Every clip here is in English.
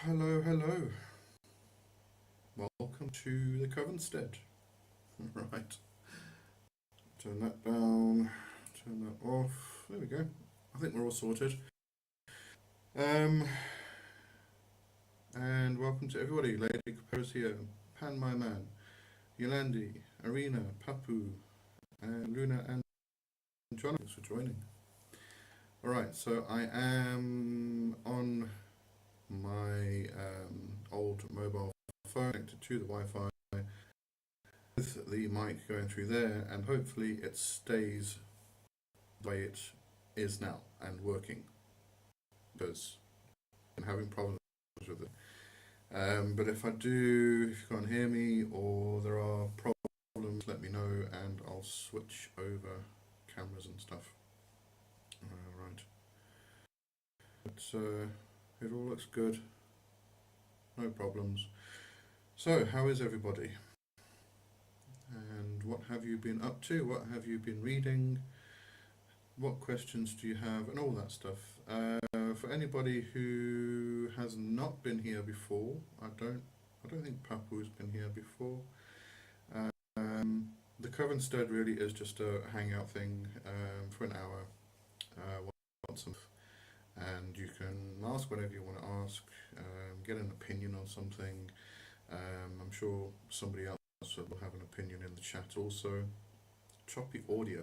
Hello, hello. Welcome to the Covenstead. Right. Turn that down. Turn that off. There we go. I think we're all sorted. Um, and welcome to everybody. Lady Capo's here. Pan my man. Yolandi, Arena, Papu, and Luna and John. Thanks for joining. Alright, so I am on my old mobile phone connected to the Wi-Fi with the mic going through there, and hopefully it stays the way it is now and working, because I'm having problems with it. But if if you can't hear me or there are problems, let me know and I'll switch over cameras and stuff. Right. But it all looks good. No problems. So, how is everybody? And what have you been up to? What have you been reading? What questions do you have? And all that stuff. For anybody who has not been here before, I don't think Papu's been here before. The Covenstead really is just a hangout thing for an hour once a month, and you can ask whatever you want to ask, get an opinion on something. I'm sure somebody else will have an opinion in the chat also. Choppy audio.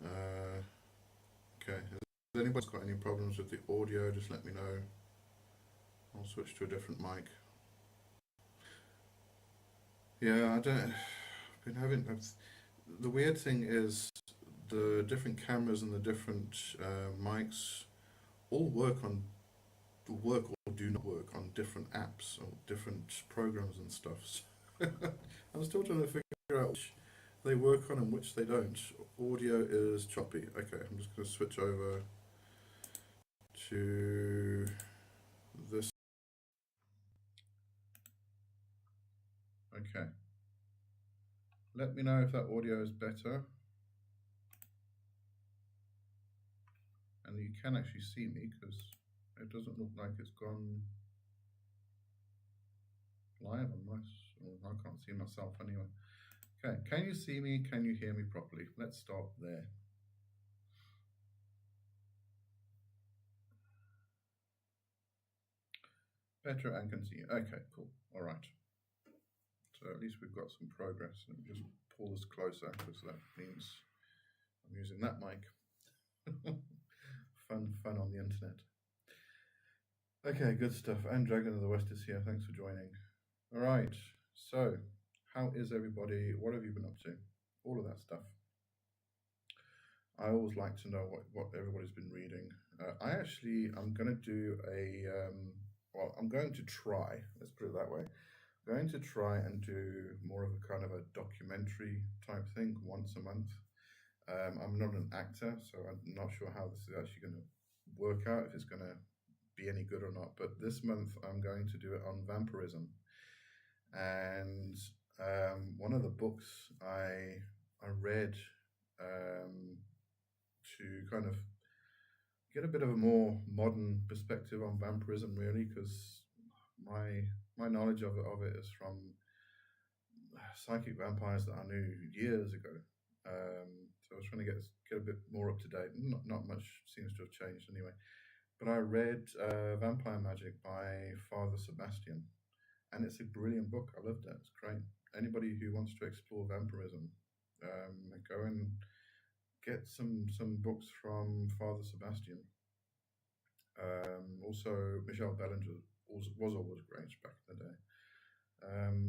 Uh, okay, has anybody got any problems with the audio? Just let me know. I'll switch to a different mic. Yeah, I don't. Been having. The weird thing is the different cameras and the different mics all work or do not work on different apps or different programs and stuff. So I'm still trying to figure out which they work on and which they don't. Audio is choppy. Okay, I'm just going to switch over to this. Okay. Let me know if that audio is better. And you can actually see me because it doesn't look like it's gone live on my. I can't see myself anyway. Okay, can you see me? Can you hear me properly? Let's start there. Better and can see you. Okay, cool. All right. So at least we've got some progress. Let me just pull this closer because that means I'm using that mic. Fun on the internet. Okay, good stuff. And Dragon of the West is here. Thanks for joining. All right. So, how is everybody? What have you been up to? All of that stuff. I always like to know what everybody's been reading. I'm going to do I'm going to try, let's put it that way. I'm going to try and do more of a kind of a documentary type thing once a month. I'm not an actor, so I'm not sure how this is actually going to work out, if it's going to be any good or not. But this month I'm going to do it on vampirism. And one of the books I read to kind of get a bit of a more modern perspective on vampirism, really, because my knowledge of it is from psychic vampires that I knew years ago. So I was trying to get a bit more up to date. Not much seems to have changed anyway. But I read Vampire Magic by Father Sebastian, and it's a brilliant book. I loved it. It's great. Anybody who wants to explore vampirism, go and get some books from Father Sebastian. Also, Michelle Bellinger was always great back in the day.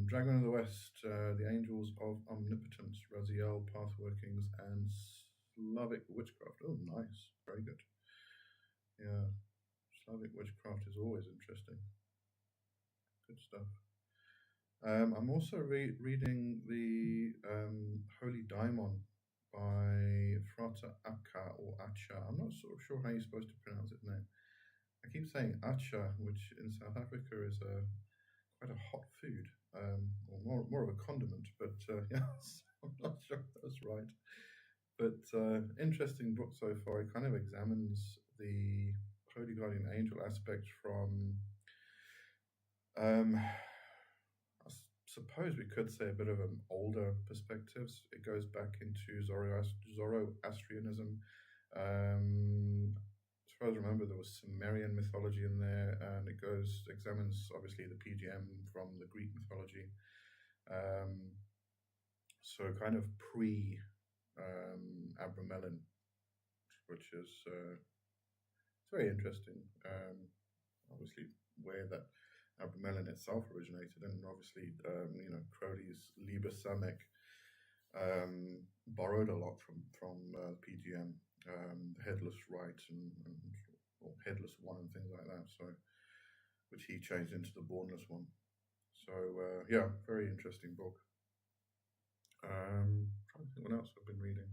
Dragon of the West, The Angels of Omnipotence, Raziel, Pathworkings, and Slavic Witchcraft. Oh, nice. Very good. Yeah, Slavic Witchcraft is always interesting. Good stuff. I'm also reading the Holy Daimon by Frata Akka or Acha. I'm not sure how you're supposed to pronounce it now. I keep saying Acha, which in South Africa is quite a hot food, or more of a condiment, but yes, I'm not sure if that's right. But interesting book so far. It kind of examines the Holy Guardian Angel aspect from I suppose we could say a bit of an older perspectives. It goes back into Zoroastrianism. As far as I remember, there was Sumerian mythology in there, and it examines obviously the PGM from the Greek mythology. So kind of pre Abramelin, which is it's very interesting. Obviously, where that Abramelin itself originated, and obviously, Crowley's Liber Samek borrowed a lot from PGM, the Headless Right or Headless One and things like that. So, which he changed into the Bornless One. So yeah, very interesting book. Trying to think what else I've been reading.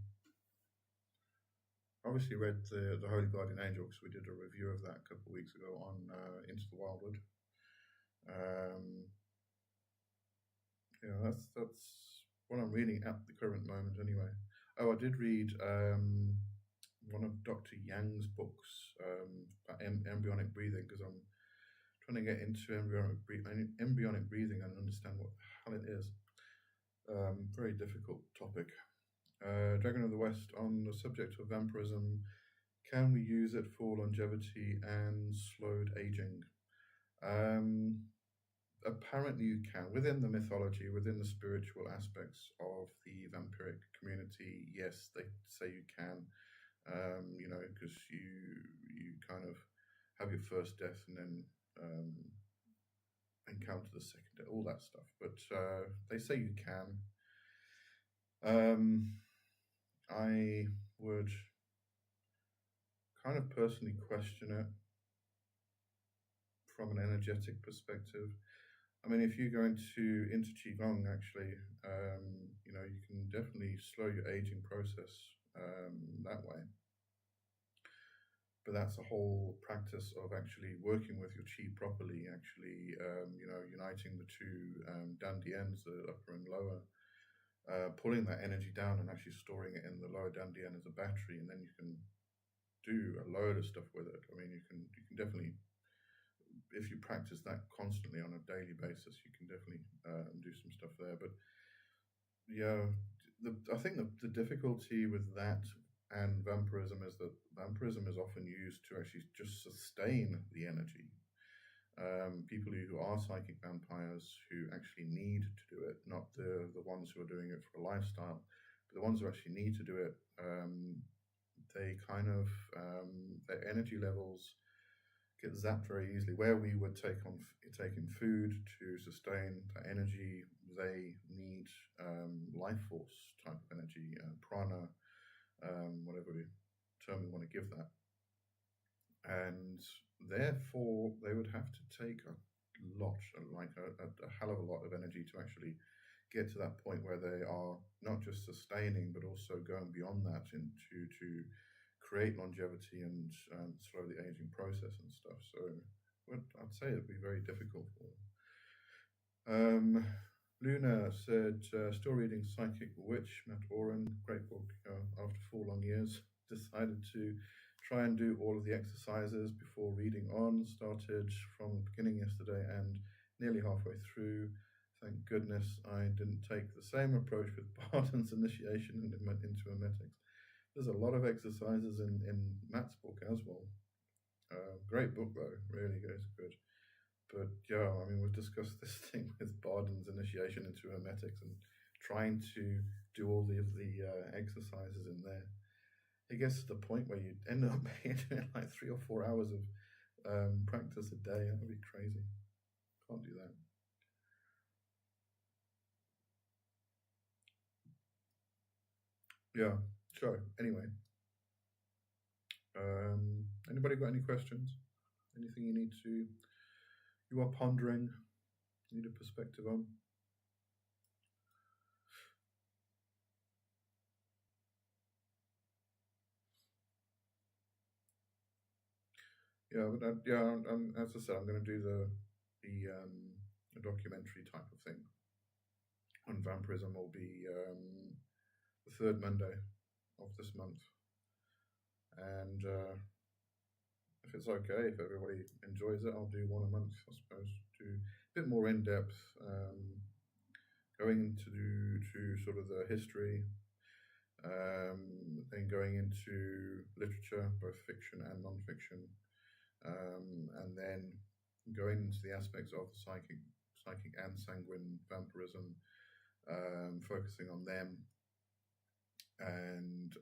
Obviously read the Holy Guardian Angel, because we did a review of that a couple of weeks ago on Into the Wildwood. That's what I'm reading at the current moment anyway. Oh, I did read one of Dr. Yang's books about embryonic breathing, because I'm trying to get into embryonic breathing and understand what the hell it is. Very difficult topic. Dragon of the West, on the subject of vampirism, can we use it for longevity and slowed aging? Apparently you can. Within the mythology, within the spiritual aspects of the vampiric community, yes, they say you can, because you kind of have your first death and then encounter the second death, all that stuff. But they say you can. I would kind of personally question it from an energetic perspective. I mean, if you go into Qigong, actually, you can definitely slow your aging process that way. But that's a whole practice of actually working with your Qi properly, actually, uniting the two dandians, the upper and lower, pulling that energy down and actually storing it in the lower dandian as a battery, and then you can do a load of stuff with it. I mean, you can definitely, if you practice that constantly on a daily basis, you can definitely do some stuff there. But yeah, I think the difficulty with that and vampirism is that vampirism is often used to actually just sustain the energy. People who are psychic vampires, who actually need to do it, not the ones who are doing it for a lifestyle, but the ones who actually need to do it, they kind of, their energy levels get zapped very easily. Where we would take in food to sustain that energy, they need life force type of energy, prana, whatever term we want to give that. And therefore, they would have to take a lot, like a hell of a lot of energy to actually get to that point where they are not just sustaining, but also going beyond that to create longevity and slow the aging process and stuff. So I'd say it'd be very difficult for them. Luna said, still reading Psychic Witch, Matt Oren, great book. After 4 long years, decided to try and do all of the exercises before reading on. Started from the beginning yesterday and nearly halfway through. Thank goodness I didn't take the same approach with Barton's initiation into Hermetics. There's a lot of exercises in Matt's book as well. Great book though, really good. But yeah, I mean, we've discussed this thing with Barden's initiation into Hermetics and trying to do all the exercises in there. It gets to the point where you end up doing like 3 or 4 hours of practice a day. That would be crazy. Can't do that. Yeah. So anyway, anybody got any questions? Anything you are pondering, need a perspective on? Yeah, but as I said, I'm going to do the documentary type of thing on vampirism. Will be the 3rd Monday of this month, and if it's okay, if everybody enjoys it, I'll do one a month, I suppose, to bit more in depth, going into sort of the history, then going into literature, both fiction and non-fiction, and then going into the aspects of the psychic and sanguine vampirism, focusing on them, and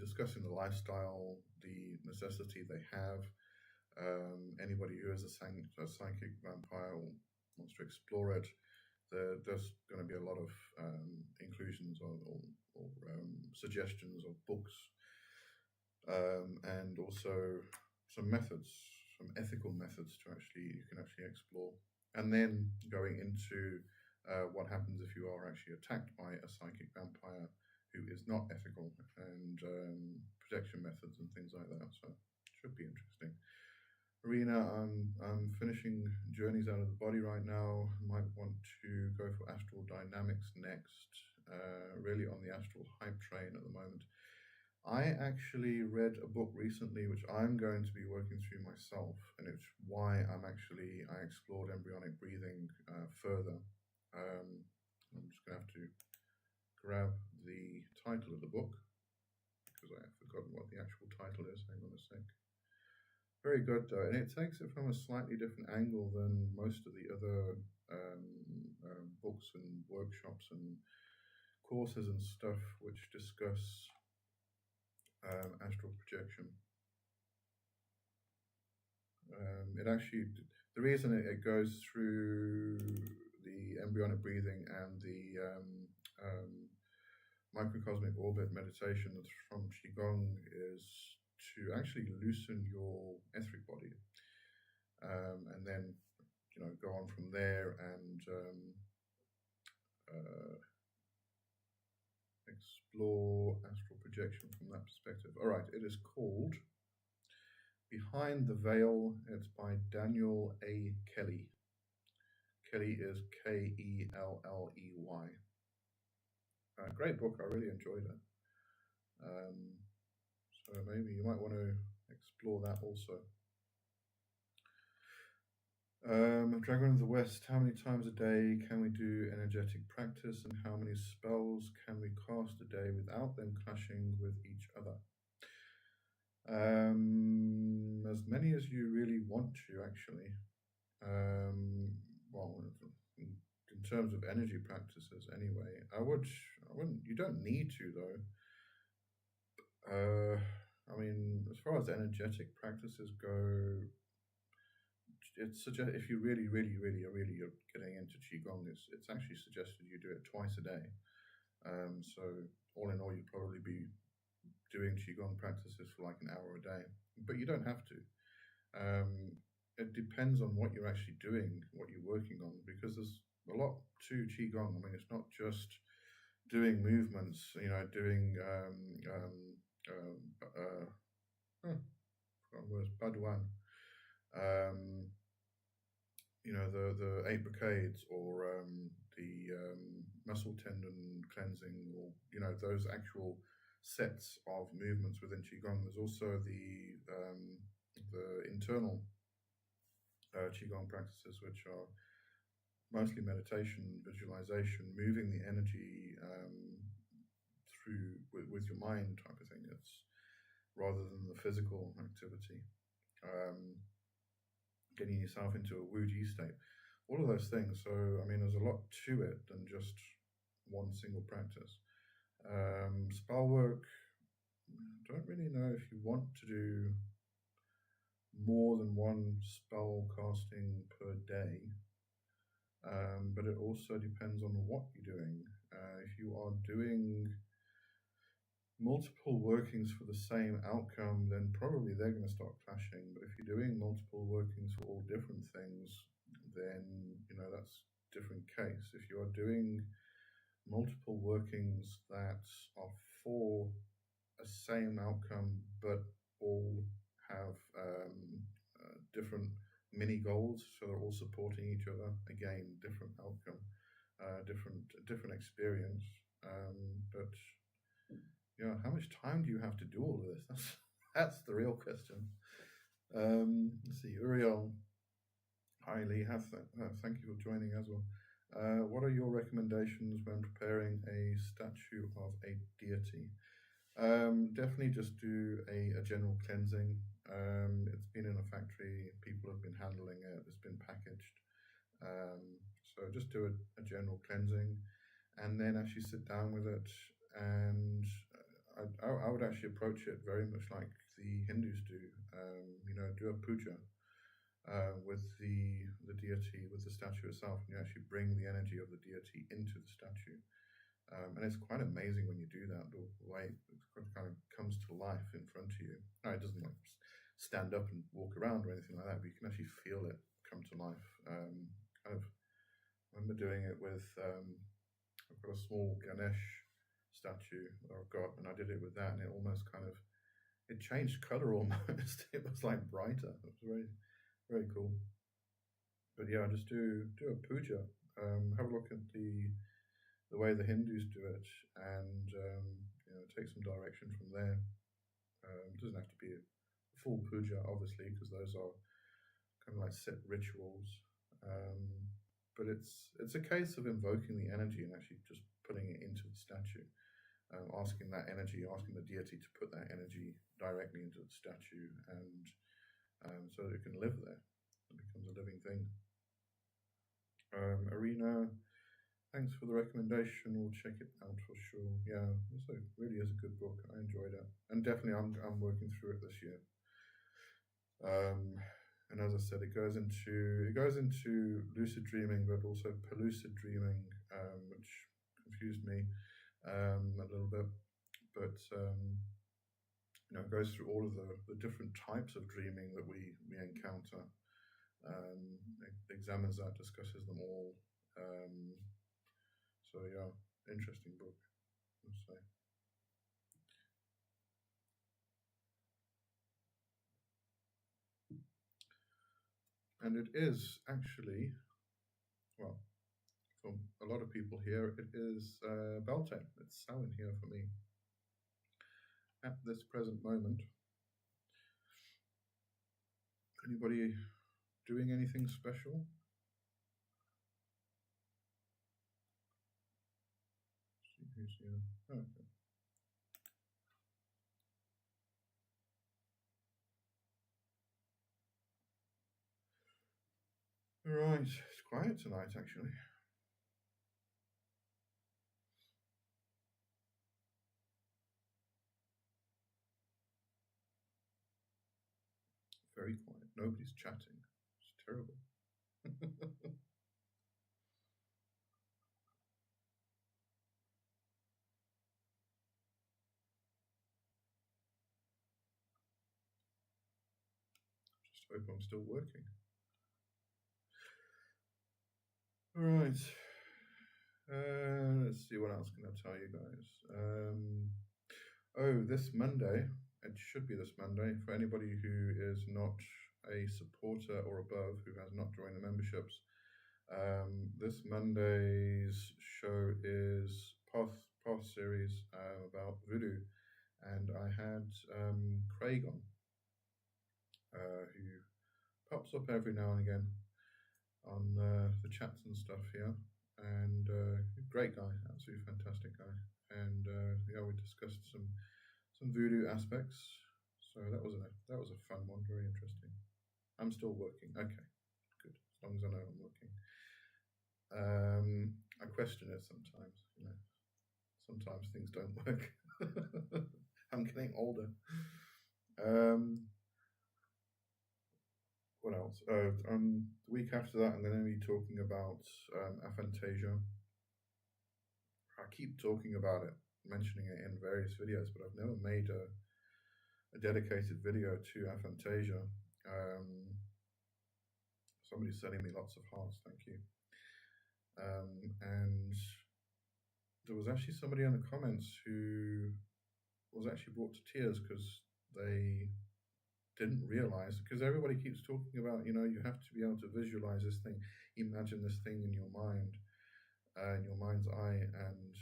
discussing the lifestyle, the necessity they have. Anybody who is a psychic vampire or wants to explore it, there's going to be a lot of inclusions or suggestions of books, and also some methods, some ethical methods you can actually explore. And then going into what happens if you are actually attacked by a psychic vampire who is not ethical, and protection methods and things like that. So it should be interesting. Arena, I'm finishing Journeys Out of the Body right now. Might want to go for Astral Dynamics next. Really on the astral hype train at the moment. I actually read a book recently which I'm going to be working through myself, and it's why I explored embryonic breathing further. I'm just going to have to grab the title of the book because I have forgotten what the actual title is. Hang on a sec. Very good though, and it takes it from a slightly different angle than most of the other books and workshops and courses and stuff which discuss astral projection. It actually, the reason it goes through the embryonic breathing and the microcosmic orbit meditation from Qigong is to actually loosen your etheric body, and then go on from there and explore astral projection from that perspective. All right, it is called Behind the Veil. It's by Daniel A. Kelly. Kelly is Kelley. Great book. I really enjoyed it. So maybe you might want to explore that also. Dragon of the West, how many times a day can we do energetic practice, and how many spells can we cast a day without them clashing with each other? As many as you really want to, actually. Well, in terms of energy practices, anyway, I wouldn't. You don't need to, though. I mean, as far as energetic practices go, it's if you really are getting into Qigong, it's actually suggested you do it twice a day. So all in all, you'd probably be doing Qigong practices for like an hour a day, but you don't have to. It depends on what you're actually doing, what you're working on, because there's a lot to Qigong. I mean, it's not just doing movements, doing Baduan, the 8 brigades, or the muscle tendon cleansing, or those actual sets of movements within Qigong. There's also the internal Qigong practices, which are mostly meditation, visualization, moving the energy through with your mind type of thing. It's rather than the physical activity. Getting yourself into a Wuji state, all of those things. So, I mean, there's a lot to it than just one single practice. Spell work, don't really know if you want to do more than one spell casting per day, but it also depends on what you're doing. If you are doing multiple workings for the same outcome, then probably they're going to start clashing. But if you're doing multiple workings for all different things, then that's a different case. If you are doing multiple workings that are for a same outcome but all have different mini goals, so they're all supporting each other, again, different outcome, different experience, but how much time do you have to do all of this? That's the real question. Let's see, Uriel. Hi Lee, thank you for joining as well. What are your recommendations when preparing a statue of a deity? Definitely just do a general cleansing. It's been in a factory, people have been handling it, it's been packaged. So just do a general cleansing and then actually sit down with it. And I would actually approach it very much like the Hindus do. Do a puja with the deity, with the statue itself, and you actually bring the energy of the deity into the statue. And it's quite amazing when you do that, the way it kind of comes to life in front of you. No, it doesn't like stand up and walk around or anything like that, but you can actually feel it come to life. Kind of I remember doing it with, I've got a small Ganesh statue that I've got, and I did it with that, and it almost kind of, it changed color almost. It was like brighter. It was very, very cool. But yeah, just do a puja. Have a look at the way the Hindus do it, and take some direction from there. It doesn't have to be a full puja, obviously, because those are kind of like set rituals. But it's a case of invoking the energy and actually just putting it into the statue, asking that energy, asking the deity to put that energy directly into the statue, and so that it can live there. It becomes a living thing. Arena, thanks for the recommendation. We'll check it out for sure. Yeah, it really is a good book. I enjoyed it, and definitely I'm working through it this year. And as I said, it goes into lucid dreaming, but also pellucid dreaming, which confused me a little bit. But it goes through all of the different types of dreaming that we encounter. It examines that, discusses them all. So yeah, interesting book, I'd say. And it is actually, well, for a lot of people here, it is Beltane. It's Samhain here for me at this present moment. Anybody doing anything special? See who's here. Oh, okay. All right, it's quiet tonight, actually. Very quiet. Nobody's chatting. It's terrible. Just hope I'm still working. All right. Let's see, what else can I tell you guys? This Monday, it should be this Monday, for anybody who is not a supporter or above, who has not joined the memberships. This Monday's show is Path series about voodoo, and I had Craig on, who pops up every now and again on the chats and stuff here, and great guy, absolutely fantastic guy, and we discussed some voodoo aspects. So that was a fun one, very interesting. I'm still working. Okay, good. As long as I know I'm working. I question it sometimes. Sometimes things don't work. I'm getting older. What else? The week after that, I'm going to be talking about aphantasia. I keep talking about it, mentioning it in various videos, but I've never made a dedicated video to aphantasia. Somebody's sending me lots of hearts, thank you. And there was actually somebody in the comments who was actually brought to tears because they didn't realize, because everybody keeps talking about, you have to be able to visualize this thing, imagine this thing in your mind, in your mind's eye, and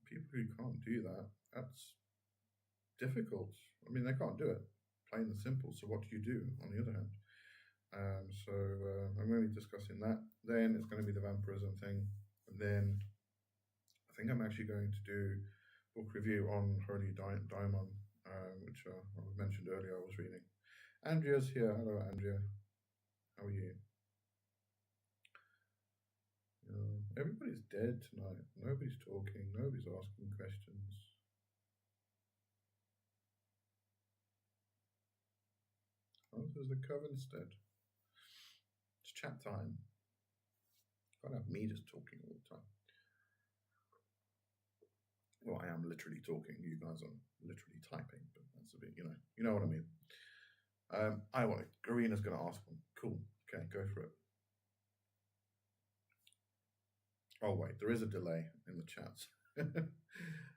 people who can't do that, that's difficult. I mean, they can't do it, plain and simple. So what do you do on the other hand? So discussing that. Then it's going to be the vampirism thing. And then I think I'm actually going to do book review on Holy Daimon, which I mentioned earlier I was reading. Andrea's here. Hello, Andrea. How are you? Everybody's dead tonight. Nobody's talking. Nobody's asking questions. Oh, there's the Covenstead. It's chat time. Can't have me just talking all the time. Well, I am literally talking. You guys are literally typing, but that's a bit, you know what I mean. I want it. Arena's going to ask one. Cool. Okay, go for it. Oh wait, there is a delay in the chats.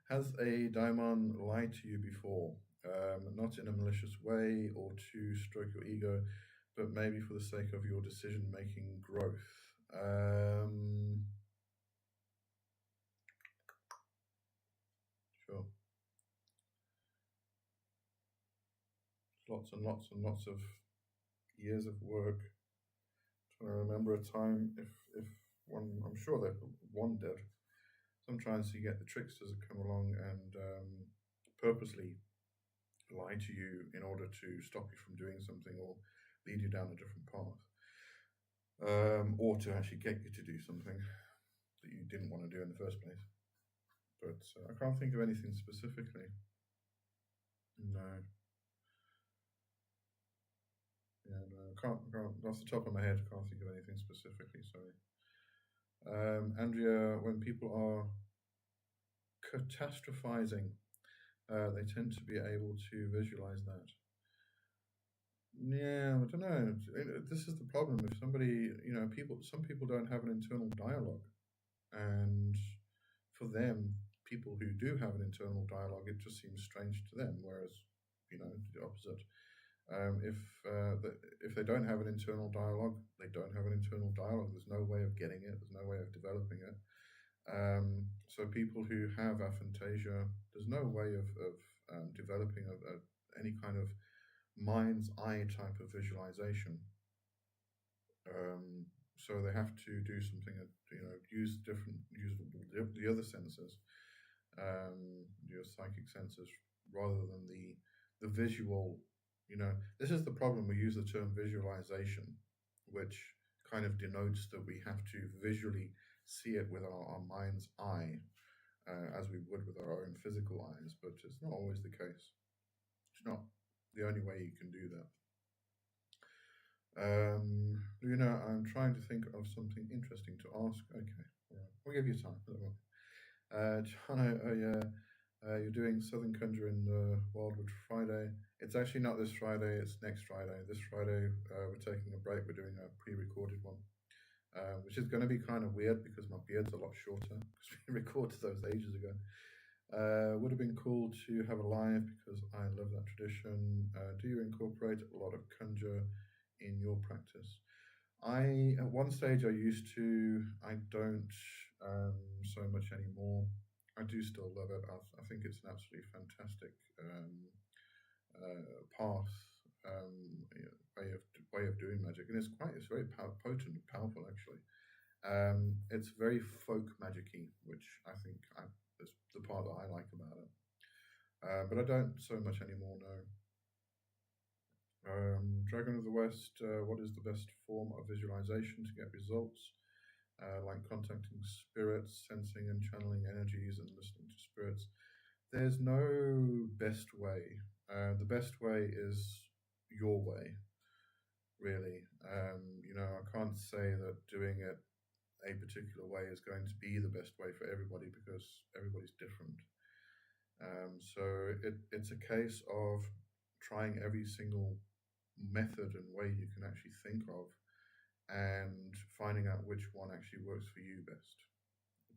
Has a daimon lied to you before? Not in a malicious way or to stroke your ego, but maybe for the sake of your decision-making growth. Sure. Lots and lots and lots of years of work. Trying to remember a time if one, I'm sure that one did. Sometimes you get the tricksters that come along and purposely lie to you in order to stop you from doing something or lead you down a different path, or to actually get you to do something that you didn't want to do in the first place. But I can't think of anything specifically. No. Yeah, no, can't, off the top of my head, can't think of anything specifically, sorry. Andrea, when people are catastrophizing, they tend to be able to visualize that. Yeah, I don't know. This is the problem. If somebody, some people don't have an internal dialogue. And for them, people who do have an internal dialogue, it just seems strange to them. Whereas, the opposite. If they don't have an internal dialogue, they don't have an internal dialogue. There's no way of getting it. There's no way of developing it. So people who have aphantasia, there's no way of developing any kind of mind's eye type of visualization. So they have to do something, use the other senses, your psychic senses, rather than the visual. This is the problem. We use the term visualization, which kind of denotes that we have to visually see it with our mind's eye, as we would with our own physical eyes, but it's not always the case. It's not the only way you can do that. I'm trying to think of something interesting to ask. Okay, all right. We'll give you time. Jono, you're doing Southern Conjure in Wildwood Friday. It's actually not this Friday, it's next Friday. This Friday, we're taking a break. We're doing a pre-recorded one, which is going to be kind of weird because my beard's a lot shorter because we recorded those ages ago. Would have been cool to have a live because I love that tradition. Do you incorporate a lot of conjure in your practice? At one stage I used to. I don't so much anymore. I do still love it. I think it's an absolutely fantastic path, way of doing magic, and it's very potent and powerful actually. It's very folk magic-y, which I think is the part that I like about it. But I don't so much anymore, no. Dragon of the West, what is the best form of visualization to get results? Like contacting spirits, sensing and channeling energies, and listening to spirits. There's no best way. The best way is your way, really. I can't say that doing it a particular way is going to be the best way for everybody because everybody's different. So it's a case of trying every single method and way you can actually think of and finding out which one actually works for you best.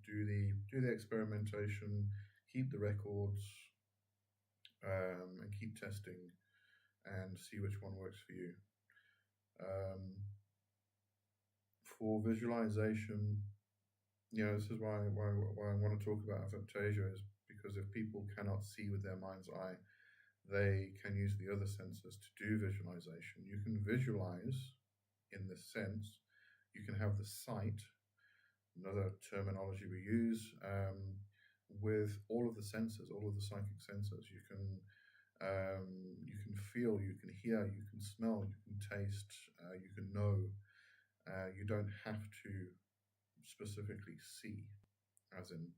Do the experimentation, keep the records, and keep testing and see which one works for you. For visualization, this is why I want to talk about aphantasia, is because if people cannot see with their mind's eye, they can use the other senses to do visualization. You can visualize in this sense, You can have the sight, another terminology we use, with all of the senses, all of the psychic senses. You can feel, you can hear, you can smell, you can taste, you can know. You don't have to specifically see, as in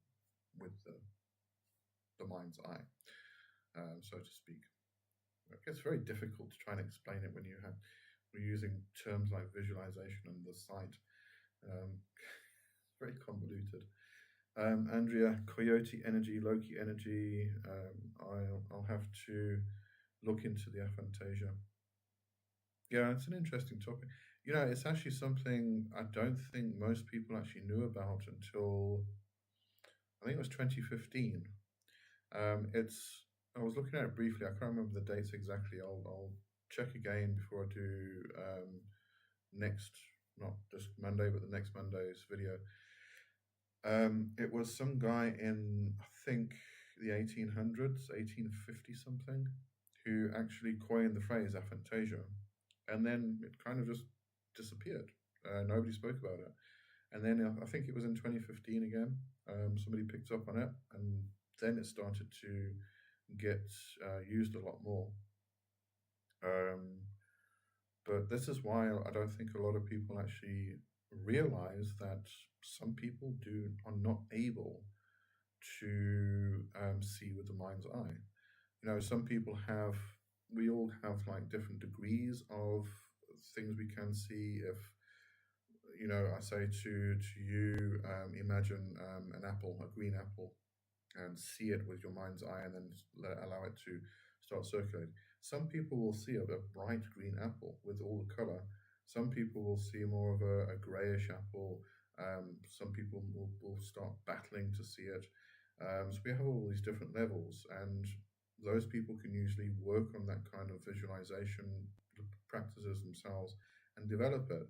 with the mind's eye, so to speak. It gets very difficult to try and explain it when we're using terms like visualization and the sight. Very convoluted. Andrea, Coyote energy, Loki energy. I'll have to look into the aphantasia. Yeah, it's an interesting topic. It's actually something I don't think most people actually knew about until I think it was 2015. I was looking at it briefly. I can't remember the dates exactly. I'll check again before I do next, not just Monday, but the next Monday's video. It was some guy in, I think, the 1800s, 1850 something, who actually coined the phrase aphantasia, and then it kind of just disappeared. Nobody spoke about it. And then I think it was in 2015 again, somebody picked up on it, and then it started to get used a lot more. But this is why I don't think a lot of people actually realize that some people are not able to see with the mind's eye. Some people we all have like different degrees of things we can see. If I say to you, imagine an apple, a green apple, and see it with your mind's eye, and then allow it to start circulating. Some people will see a bright green apple with all the color. Some people will see more of a grayish apple. Some people will start battling to see it. So we have all these different levels, and those people can usually work on that kind of visualization practices themselves and develop it.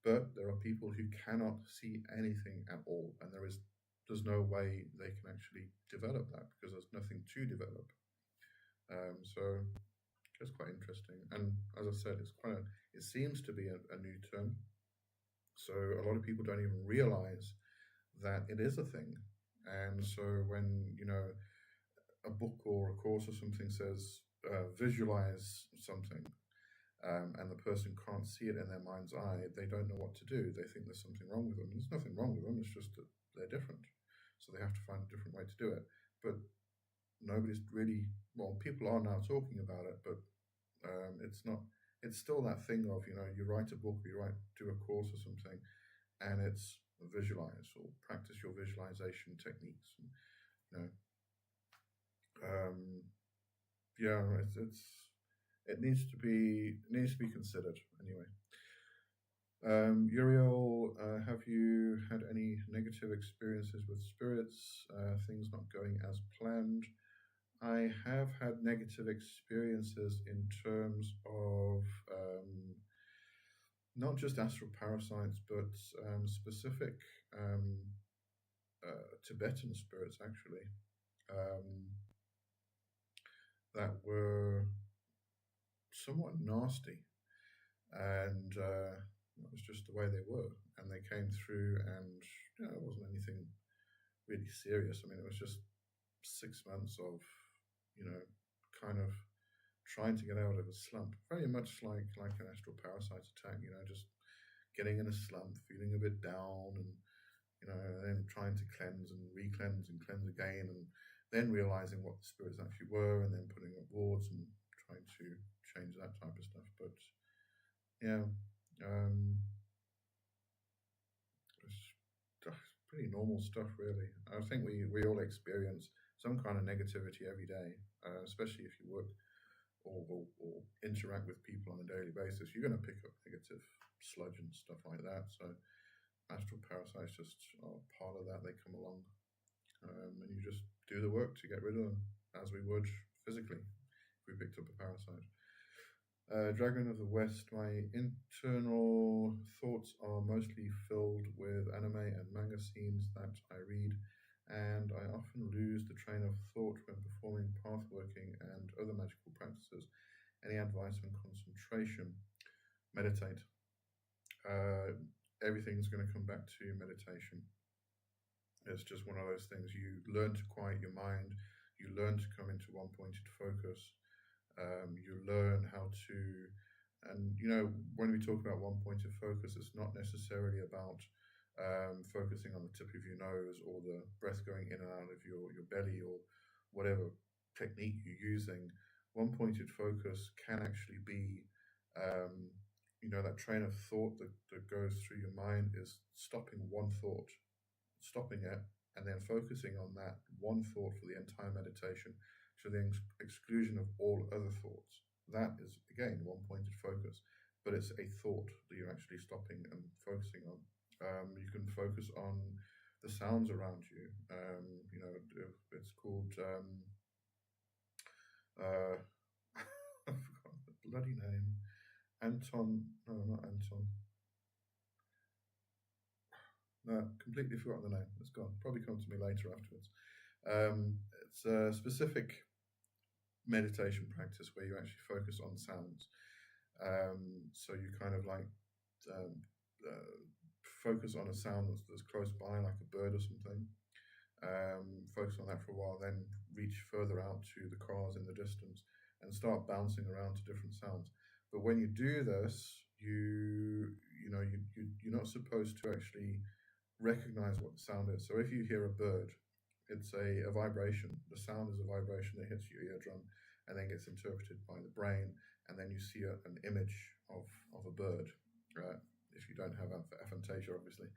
But there are people who cannot see anything at all, and there's no way they can actually develop that because there's nothing to develop. So it's quite interesting. And as I said, it seems to be a new term. So a lot of people don't even realize that it is a thing. And so when, a book or a course or something says, visualize something, and the person can't see it in their mind's eye, they don't know what to do. They think there's something wrong with them. There's nothing wrong with them. It's just that they're different. So they have to find a different way to do it. But nobody's really, people are now talking about it, but it's still that thing of, you write a book, or do a course or something, and it's visualize or practice your visualization techniques. And, it needs to be considered anyway. Uriel, have you had any negative experiences with spirits, things not going as planned? I have had negative experiences in terms of not just astral parasites, but specific Tibetan spirits, actually, that were somewhat nasty. And it was just the way they were. And they came through, and it wasn't anything really serious. I mean, it was just 6 months of, kind of trying to get out of a slump, very much like an astral parasite attack, just getting in a slump, feeling a bit down, and and then trying to cleanse and re-cleanse and cleanse again, and then realizing what the spirits actually were, and then putting up wards and trying to change that type of stuff. But yeah, it's pretty normal stuff, really. I think we all experience some kind of negativity every day, especially if you work or interact with people on a daily basis. You're going to pick up negative sludge and stuff like that. So astral parasites just are part of that. They come along, and you just do the work to get rid of them, as we would physically if we picked up a parasite. Dragon of the West, my internal thoughts are mostly filled with anime and manga scenes that I read, and I often lose the train of thought when performing pathworking and other magical practices. Any advice on concentration? Meditate. everything's going to come back to meditation. It's just one of those things. You learn to quiet your mind. You learn to come into one-pointed focus. You learn how to, and when we talk about one-pointed focus, it's not necessarily about focusing on the tip of your nose or the breath going in and out of your belly or whatever technique you're using. One-pointed focus can actually be, that train of thought that goes through your mind is stopping one thought, stopping it, and then focusing on that one thought for the entire meditation to the exclusion of all other thoughts. That is, again, one-pointed focus, but it's a thought that you're actually stopping and focusing on. You can focus on the sounds around you. It's called, I forgot the bloody name. No, not Anton. No, completely forgotten the name. It's gone. Probably come to me later afterwards. It's a specific meditation practice where you actually focus on sounds. So you kind of like focus on a sound that's close by, like a bird or something. Focus on that for a while, then reach further out to the cars in the distance and start bouncing around to different sounds. But when you do this, you're not supposed to actually recognize what the sound is. So if you hear a bird, it's a vibration. The sound is a vibration that hits your eardrum and then gets interpreted by the brain, and then you see an image of a bird, if you don't have aphantasia, obviously.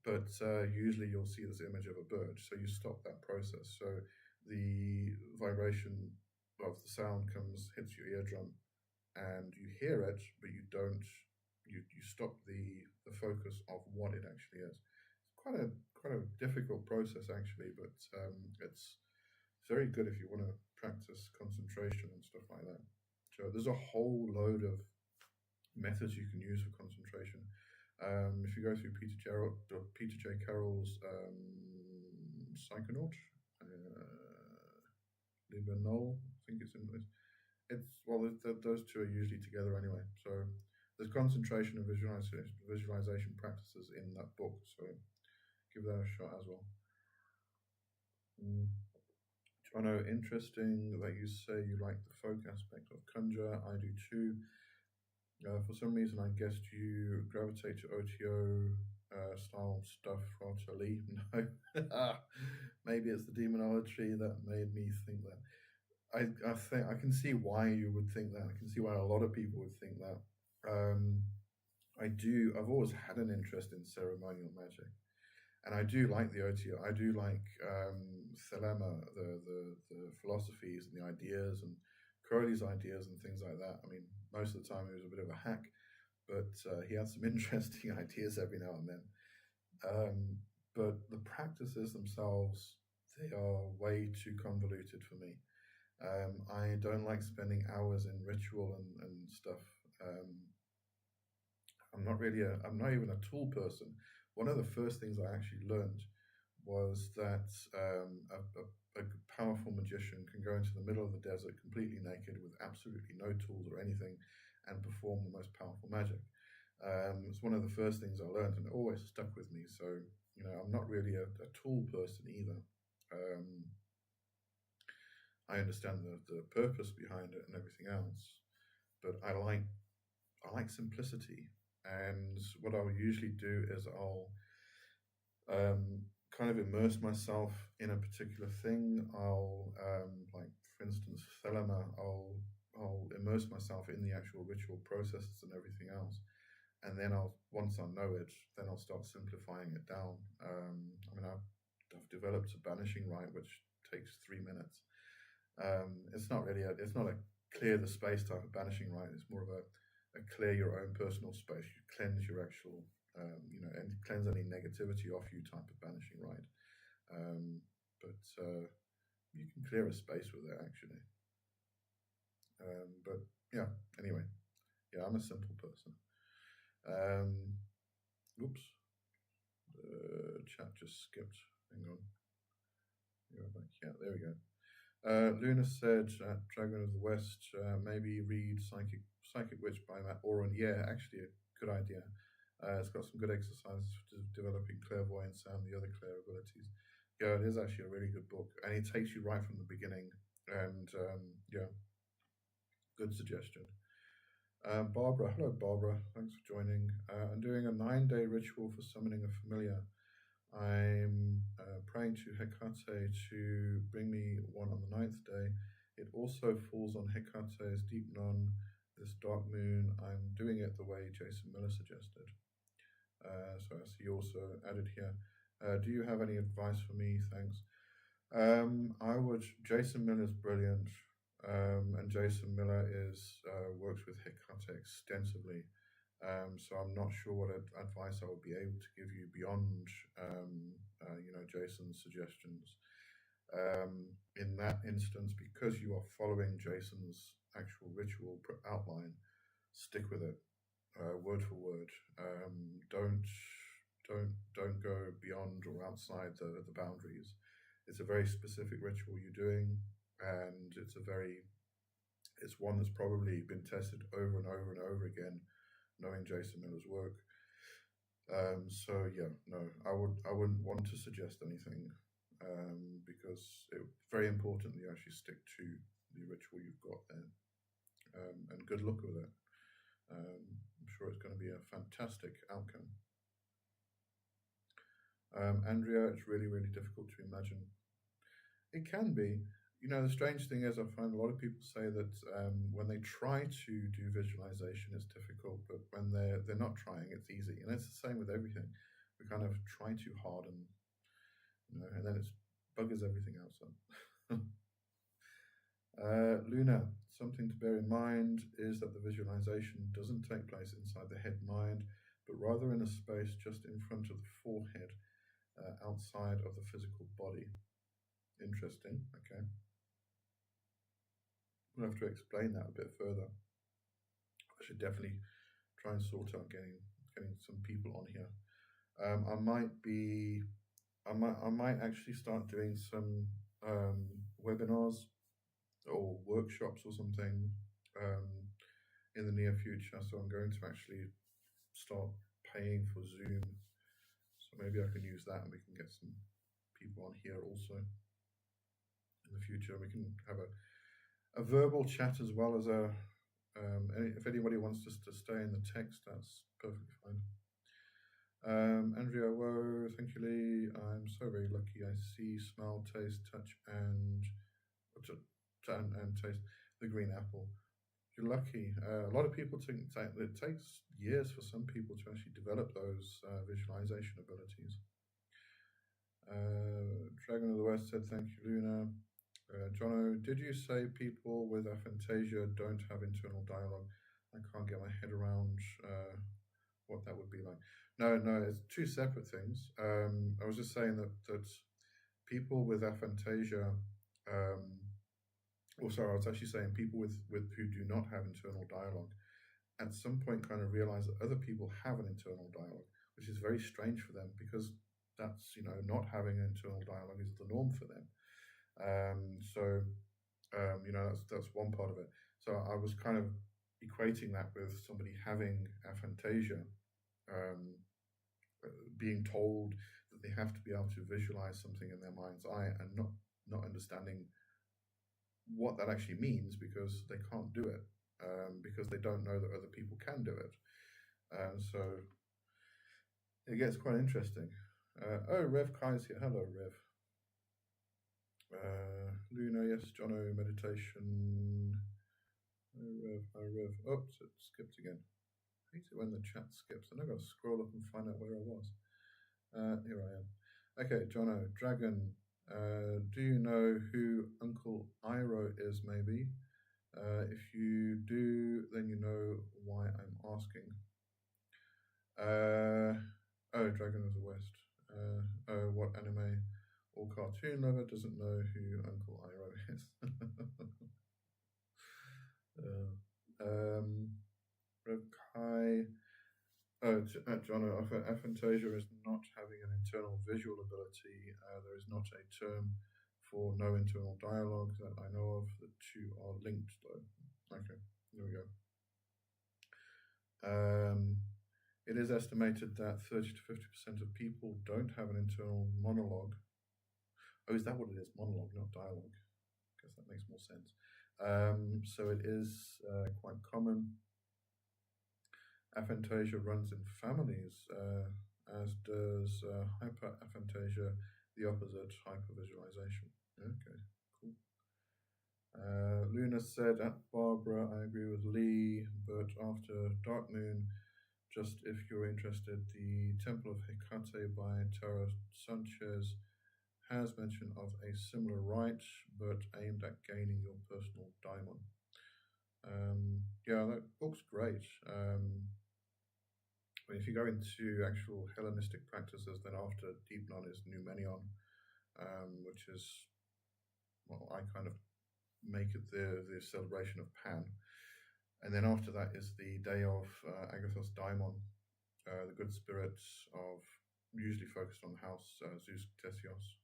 But usually you'll see this image of a bird, so you stop that process. So the vibration of the sound hits your eardrum, and you hear it, but you don't. You stop the focus of what it actually is. It's quite a difficult process actually, but it's very good if you want to practice concentration and stuff like that. So there's a whole load of methods you can use for concentration. If you go through Peter J. Carroll's Psychonaut, Liber-Null, I think it's in this. Those two are usually together anyway. So there's concentration and visualization practices in that book. So give that a shot as well. Jono, interesting that you say you like the folk aspect of conjure. I do too. For some reason, I guessed you gravitate to OTO style stuff rather to Lee. No, maybe it's the demonology that made me think that. I think I can see why you would think that. I can see why a lot of people would think that. I've always had an interest in ceremonial magic, and I do like the OTO. I do like Thelema, the philosophies and the ideas, and Crowley's ideas and things like that. I mean, most of the time he was a bit of a hack, but he had some interesting ideas every now and then. But the practices themselves, they are way too convoluted for me. I don't like spending hours in ritual and stuff. I'm not even a tool person. One of the first things I actually learned was that a powerful magician can go into the middle of the desert completely naked with absolutely no tools or anything and perform the most powerful magic. It's one of the first things I learned, and it always stuck with me. So, I'm not really a tool person either. I understand the purpose behind it and everything else, but I like simplicity. And what I'll usually do is I'll kind of immerse myself in a particular thing. I'll, like for instance, Thelema, I'll immerse myself in the actual ritual processes and everything else. And then once I know it, then I'll start simplifying it down. I've developed a banishing rite, which takes 3 minutes. It's not a clear the space type of banishing rite. It's more of a clear your own personal space. You cleanse your actual, and cleanse any negativity off you type of banishing rite. But you can clear a space with it actually. But yeah, anyway, yeah, I'm a simple person. Oops, the chat just skipped. Hang on. Yeah, there we go. Luna said, Dragon of the West, maybe read Psychic Witch by Matt Oren. Yeah, actually a good idea. It's got some good exercises for developing clairvoyance and the other clair abilities. Yeah, it is actually a really good book, and it takes you right from the beginning. And yeah, good suggestion. Barbara, hello Barbara, thanks for joining. I'm doing a 9-day ritual for summoning a familiar. I'm praying to Hecate to bring me one on the 9th day. It also falls on Hecate's deep nun this dark moon. I'm doing it the way Jason Miller suggested. So I see also added here. Do you have any advice for me? Thanks. Jason Miller's brilliant, and Jason Miller works with Hecate extensively. So I'm not sure what advice I would be able to give you beyond, Jason's suggestions. In that instance, because you are following Jason's actual ritual outline, stick with it, word for word. Don't go beyond or outside the boundaries. It's a very specific ritual you're doing, and it's one that's probably been tested over and over and over again, knowing Jason Miller's work. So yeah, no, I wouldn't want to suggest anything, because it's very important that you actually stick to the ritual you've got there, and good luck with it. I'm sure it's going to be a fantastic outcome. Andrea, it's really, really difficult to imagine. It can be. The strange thing is I find a lot of people say that when they try to do visualization, it's difficult, but when they're not trying, it's easy. And it's the same with everything. We kind of try too hard, and then it buggers everything else up. Luna, something to bear in mind is that the visualization doesn't take place inside the head mind, but rather in a space just in front of the forehead, outside of the physical body. Interesting. Okay. We'll have to explain that a bit further. I should definitely try and sort out getting some people on here. I might actually start doing some webinars or workshops or something in the near future. So I'm going to actually start paying for Zoom. So maybe I can use that, and we can get some people on here also in the future. We can have a verbal chat as well as if anybody wants us to stay in the text, that's perfectly fine. Andrea, whoa, thank you, Lee. I'm so very lucky. I see, smell, taste, touch, and taste the green apple. You're lucky. A lot of people think that it takes years for some people to actually develop those visualization abilities. Dragon of the West said, thank you, Luna. Jono, did you say people with aphantasia don't have internal dialogue? I can't get my head around what that would be like. No, it's two separate things. I was just saying that people with aphantasia, I was actually saying people with who do not have internal dialogue, at some point kind of realize that other people have an internal dialogue, which is very strange for them, because that's, not having an internal dialogue is the norm for them. That's one part of it. So I was kind of equating that with somebody having aphantasia, being told that they have to be able to visualize something in their mind's eye, and not understanding what that actually means, because they can't do it, because they don't know that other people can do it. So it gets quite interesting. Rev Kai's here. Hello, Rev. Luna, yes, Jono, meditation. Hi, Rev. Oops, it skipped again. I hate it when the chat skips, and I've got to scroll up and find out where I was. Here I am. Okay, Jono, Dragon. Do you know who Uncle Iroh is, maybe? If you do, then you know why I'm asking. Dragon of the West. What anime or cartoon lover doesn't know who Uncle Iroh is? Kai. John, aphantasia is not having an internal visual ability. There is not a term for no internal dialogue that I know of. The two are linked, though. Okay, here we go. it is estimated that 30 to 50% of people don't have an internal monologue. Oh, is that what it is? Monologue, not dialogue. I guess that makes more sense. So it is quite common. Aphantasia runs in families, as does hyperaphantasia, the opposite, hypervisualization. Okay, cool. Luna said, at Barbara, I agree with Lee, but after Dark Moon, just if you're interested, the Temple of Hecate by Tara Sanchez has mention of a similar rite, but aimed at gaining your personal daimon. Yeah, that book's great. If you go into actual Hellenistic practices, then after Deepnon is Numenion, which is, well, I kind of make it the celebration of Pan. And then after that is the day of Agathos Daimon, the good spirits of, usually focused on the house Zeus Ctesios.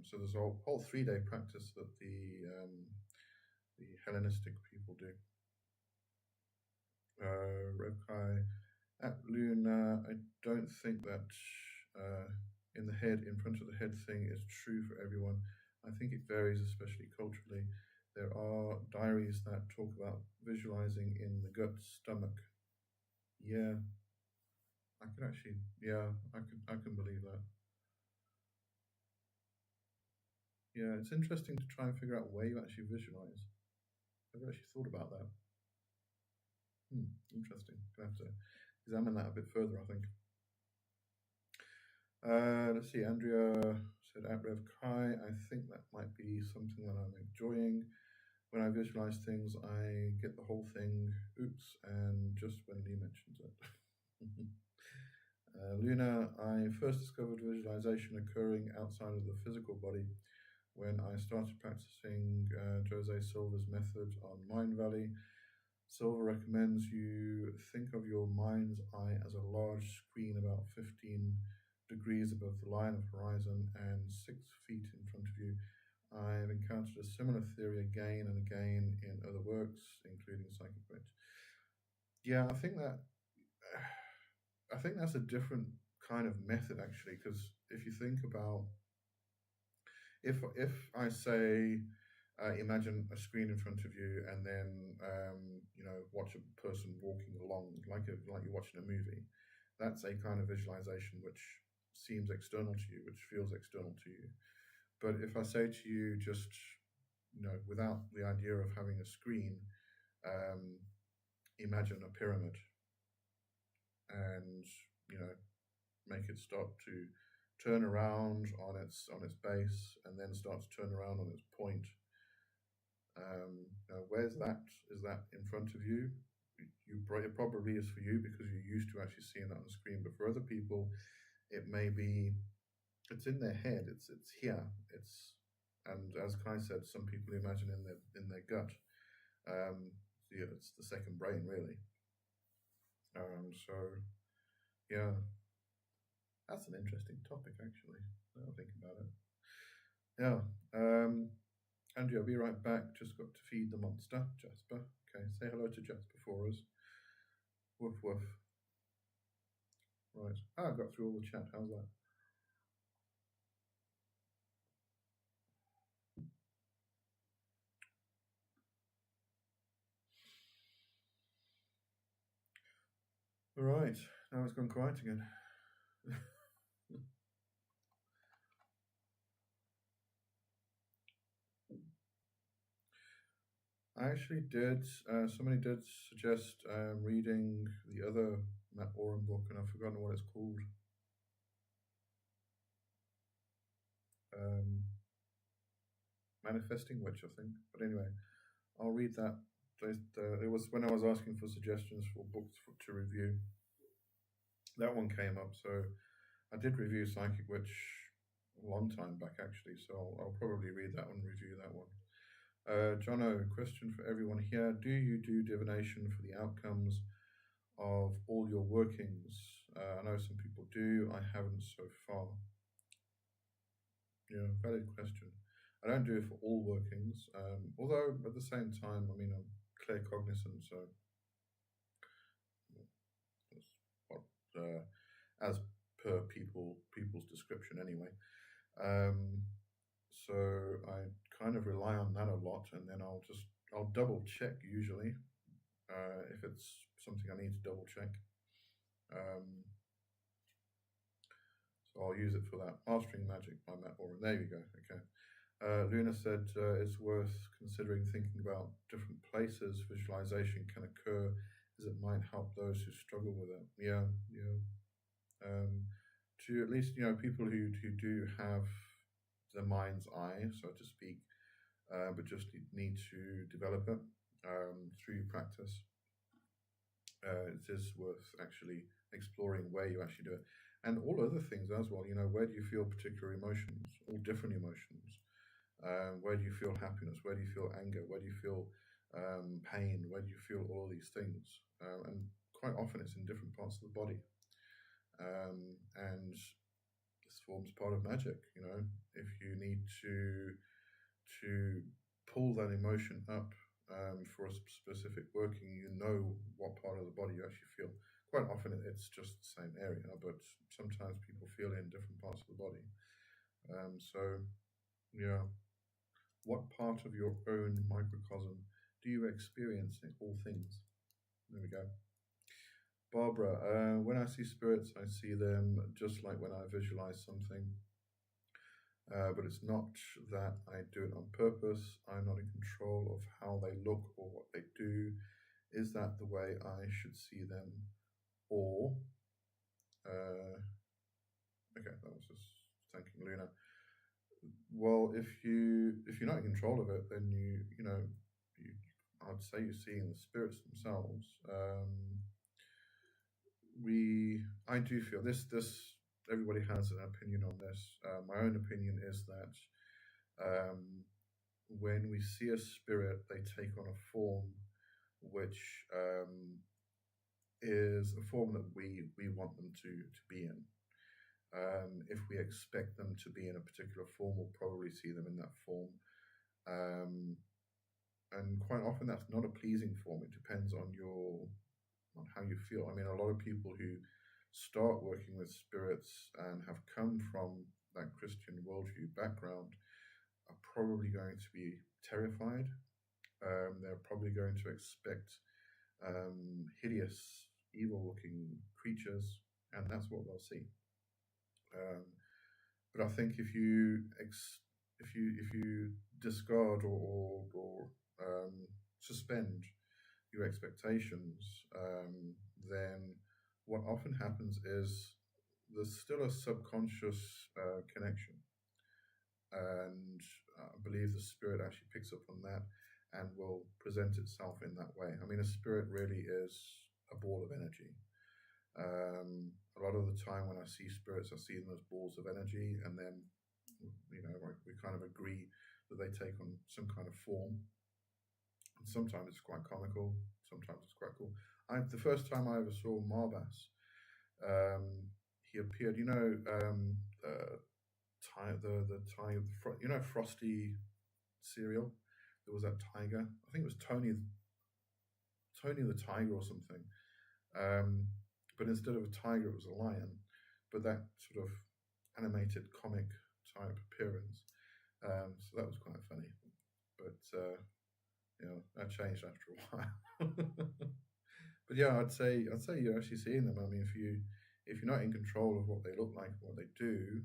So there's a whole 3-day practice that the Hellenistic people do. Rokai, at Luna, I don't think that in front of the head thing is true for everyone. I think it varies, especially culturally. There are diaries that talk about visualizing in the gut, stomach. Yeah, I can actually, yeah, I can believe that. Yeah, it's interesting to try and figure out where you actually visualize. I've actually thought about that. Interesting. Gonna have to examine that a bit further, I think. Let's see, Andrea said, at Rev Kai, I think that might be something that I'm enjoying. When I visualize things, I get the whole thing, oops, and just when Lee mentions it. Luna, I first discovered visualization occurring outside of the physical body when I started practicing Jose Silva's method on Mind Valley. Silva recommends you think of your mind's eye as a large screen about 15 degrees above the line of horizon and 6 feet in front of you. I've encountered a similar theory again and again in other works, including Psychic Witch. Yeah, I think that's a different kind of method, actually, because if you think about, if I say, imagine a screen in front of you, and then watch a person walking along like you're watching a movie. That's a kind of visualization which seems external to you, which feels external to you. But if I say to you, just without the idea of having a screen, imagine a pyramid, and make it start to turn around on its base, and then start to turn around on its point. Where's that? Is that in front of you? It probably is for you because you're used to actually seeing that on the screen. But for other people, it may be, it's in their head. It's here. And as Kai said, some people imagine in their gut. It's the second brain, really. So yeah, that's an interesting topic, actually. I'll think about it. Yeah. Andrew, I'll be right back. Just got to feed the monster, Jasper. Okay, say hello to Jasper for us. Woof woof. Right. I got through all the chat. How's that? All right. Now it's gone quiet again. I actually did. Somebody did suggest reading the other Matt Oren book, and I've forgotten what it's called. Manifesting Witch, I think. But anyway, I'll read that. It was when I was asking for suggestions for books to review. That one came up, so I did review Psychic Witch a long time back, actually. So I'll probably read that one, review that one. Jono, question for everyone here. Do you do divination for the outcomes of all your workings? I know some people do. I haven't so far. Yeah, valid question. I don't do it for all workings, although at the same time, I mean, I'm claircognizant, so that's as per people's description anyway. Um, so I kind of rely on that a lot, and then I'll double check usually if it's something I need to double check. Um, so I'll use it for that. Mastering Magic by Matt Oren. There you go. Okay. Luna said it's worth considering thinking about different places visualization can occur, as it might help those who struggle with it. Yeah, yeah. To at least, people who do have the mind's eye, so to speak, but just need to develop it through practice. It is worth actually exploring where you actually do it, and all other things as well. Where do you feel particular emotions, all different emotions? Where do you feel happiness? Where do you feel anger? Where do you feel pain? Where do you feel all of these things? And quite often it's in different parts of the body. And this forms part of magic. If you need to pull that emotion up for a specific working, what part of the body you actually feel. Quite often it's just the same area, but sometimes people feel it in different parts of the body. So, yeah. What part of your own microcosm do you experience in all things? There we go. Barbara, when I see spirits, I see them just like when I visualize something. But it's not that I do it on purpose. I'm not in control of how they look or what they do. Is that the way I should see them? Or, okay, that was just thanking Luna. Well, if you're not in control of it, then I'd say you're seeing the spirits themselves. I do feel this. Everybody has an opinion on this. My own opinion is that when we see a spirit, they take on a form which is a form that we want them to be in. If we expect them to be in a particular form, we'll probably see them in that form. And quite often that's not a pleasing form. It depends on how you feel. I mean, a lot of people who start working with spirits and have come from that Christian worldview background are probably going to be terrified. They're probably going to expect hideous, evil-looking creatures, and that's what they'll see. But I think if you discard or suspend your expectations, then what often happens is there's still a subconscious connection, and I believe the spirit actually picks up on that and will present itself in that way. I mean, a spirit really is a ball of energy. A lot of the time when I see spirits, I see them as balls of energy, and then we kind of agree that they take on some kind of form. And sometimes it's quite comical, sometimes it's quite cool. The first time I ever saw Marbas, he appeared. Frosty cereal. There was that tiger. I think it was Tony the Tiger or something. But instead of a tiger, it was a lion. But that sort of animated comic type appearance. So that was quite funny. But that changed after a while. But yeah, I'd say you're actually seeing them. I mean, if you're not in control of what they look like, what they do,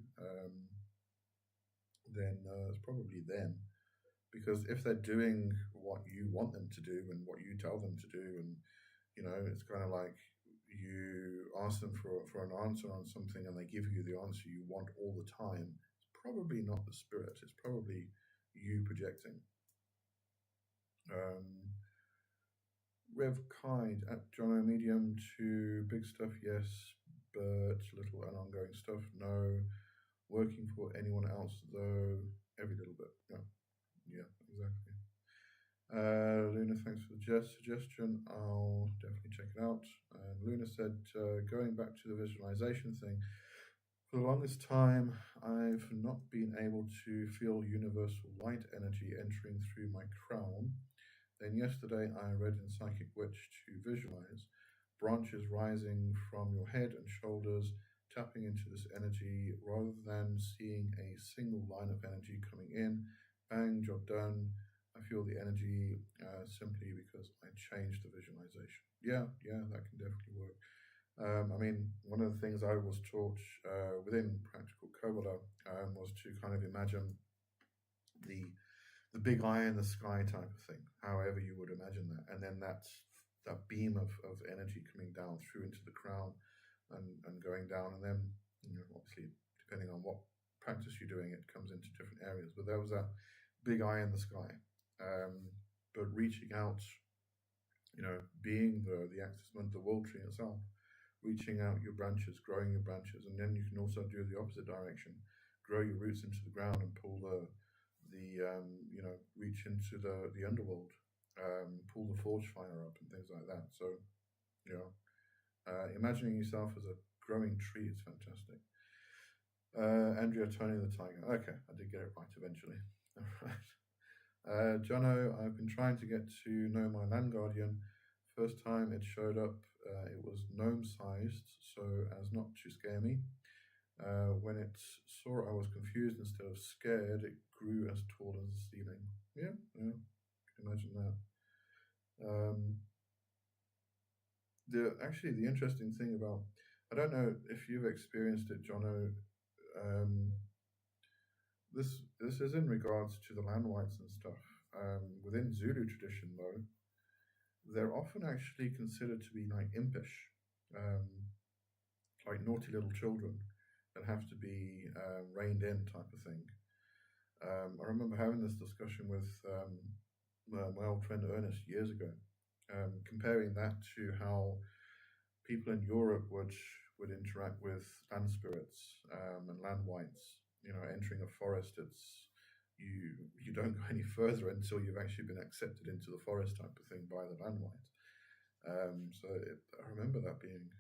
then it's probably them. Because if they're doing what you want them to do and what you tell them to do, and it's kind of like you ask them for an answer on something and they give you the answer you want all the time, it's probably not the spirit. It's probably you projecting. Rev Kide at Jono Medium to big stuff, yes, but little and ongoing stuff, no. Working for anyone else, though, every little bit. Yeah, exactly. Luna, thanks for the suggestion. I'll definitely check it out. And Luna said, going back to the visualization thing, for the longest time, I've not been able to feel universal light energy entering through my crown. Then yesterday, I read in Psychic Witch to visualize. branches rising from your head and shoulders, tapping into this energy rather than seeing a single line of energy coming in. Bang, job done. I feel the energy simply because I changed the visualization. Yeah, that can definitely work. I mean, one of the things I was taught within Practical Kabbalah was to kind of imagine the big eye in the sky type of thing, however you would imagine that, and then that beam of energy coming down through into the crown and going down, and then obviously depending on what practice you're doing, it comes into different areas. But there was that big eye in the sky, but reaching out, being the access point, the world tree itself, reaching out your branches, growing your branches, and then you can also do the opposite direction, grow your roots into the ground and pull the reach into the underworld, pull the forge fire up and things like that. So, imagining yourself as a growing tree is fantastic. Andrea, Tony the Tiger. Okay, I did get it right eventually. All right. Jono, I've been trying to get to know my land guardian. First time it showed up, it was gnome-sized, so as not to scare me. When it saw I was confused instead of scared, it grew as tall as the ceiling. Yeah, can imagine that. The interesting thing about, I don't know if you've experienced it, Jono. This is in regards to the land whites and stuff. Within Zulu tradition, though, they're often actually considered to be like impish, like naughty little children that have to be reined in type of thing. I remember having this discussion with my old friend Ernest years ago, comparing that to how people in Europe would interact with land spirits and land whites. Entering a forest, you don't go any further until you've actually been accepted into the forest type of thing by the land whites. I remember that being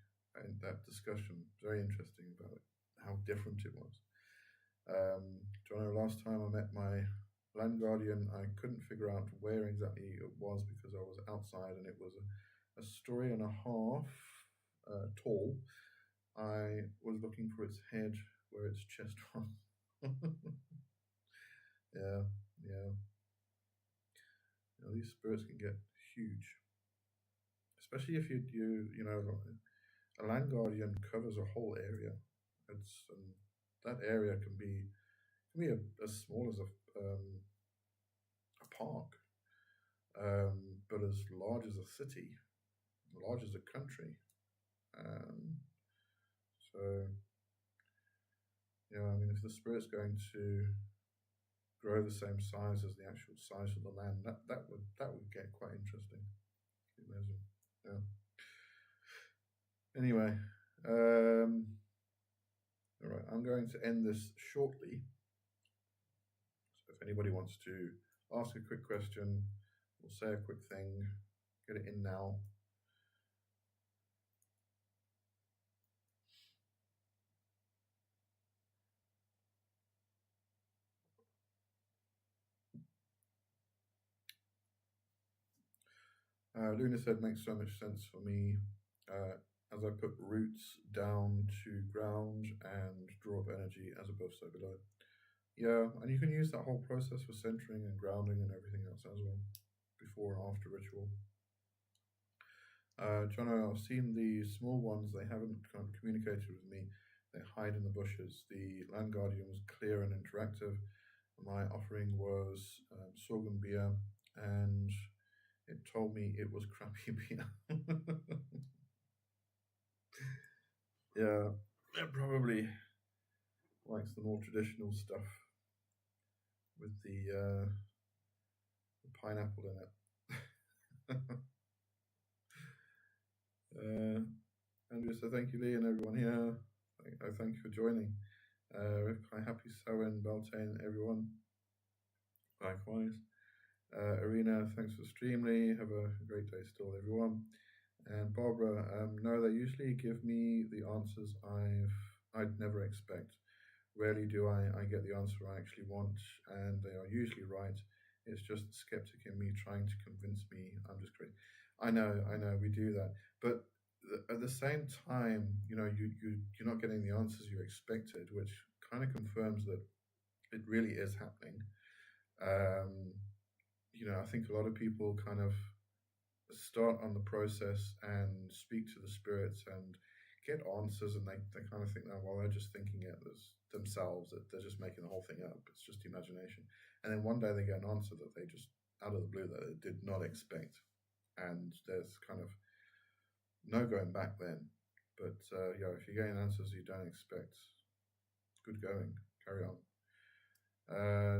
that discussion, very interesting about how different it was. Jono, last time I met my land guardian, I couldn't figure out where exactly it was because I was outside and it was a story and a half tall. I was looking for its head where its chest was. Yeah. These spirits can get huge, especially if a land guardian covers a whole area. That area can be as small as a park, but as large as a city, large as a country. If the spirit's going to grow the same size as the actual size of the land, that would get quite interesting. Can you imagine? Yeah. Anyway, all right, I'm going to end this shortly. So if anybody wants to ask a quick question or say a quick thing, get it in now. Luna said, makes so much sense for me as I put roots down to ground and draw up energy as above, so below. Yeah, and you can use that whole process for centering and grounding and everything else as well, before and after ritual. Jono, I've seen the small ones, they haven't kind of communicated with me. They hide in the bushes. The land guardian was clear and interactive. My offering was sorghum beer, and it told me it was crappy beer. Yeah, it probably likes the more traditional stuff with the pineapple in it. Andrew, so thank you, Lee, and everyone here. I thank you for joining. Hi, happy Samhain, Beltane, everyone. Likewise. Arena, thanks for the stream, Lee. Have a great day still, everyone. And Barbara, no, they usually give me the answers I'd never expect. Rarely do I get the answer I actually want, and they are usually right. It's just the skeptic in me trying to convince me I'm just great. I know, we do that. But at the same time, you're not getting the answers you expected, which kind of confirms that it really is happening. Um, I think a lot of people kind of start on the process and speak to the spirits and get answers, and they kind of think that, well, they're just thinking it themselves, that they're just making the whole thing up, it's just imagination. And then one day they get an answer that they just, out of the blue, that they did not expect, and there's kind of no going back then. But if you're getting answers you don't expect, good going, carry on.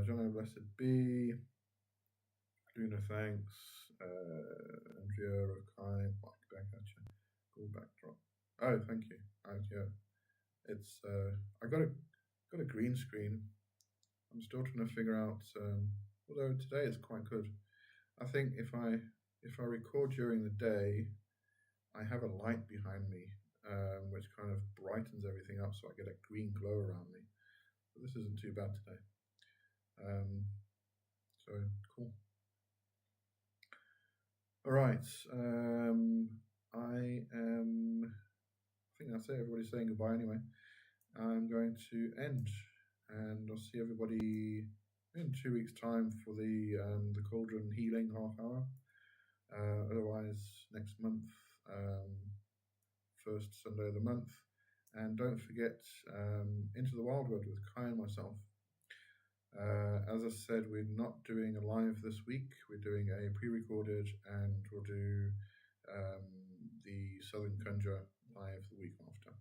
John, blessed be. Luna, thanks. Andrea, Rakai, back at you. Cool backdrop. Oh, thank you. Yeah, it's I got a green screen. I'm still trying to figure out. Although today is quite good. I think if I record during the day, I have a light behind me, which kind of brightens everything up, so I get a green glow around me. But this isn't too bad today. So cool. All right. I think that's it. Everybody's saying goodbye anyway. I'm going to end, and I'll see everybody in 2 weeks' time for the Cauldron Healing half hour. Otherwise, next month, first Sunday of the month. And don't forget Into the Wildwood with Kai and myself. As I said, we're not doing a live this week. We're doing a pre-recorded, and we'll do the Southern Conjure live the week after.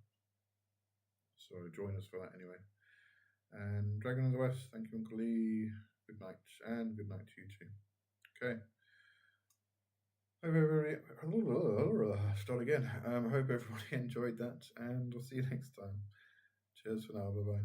So join us for that anyway. And Dragon of the West, thank you, Uncle Lee. Good night, and good night to you too. Okay. Start again. Hope everybody enjoyed that, and we'll see you next time. Cheers for now. Bye bye.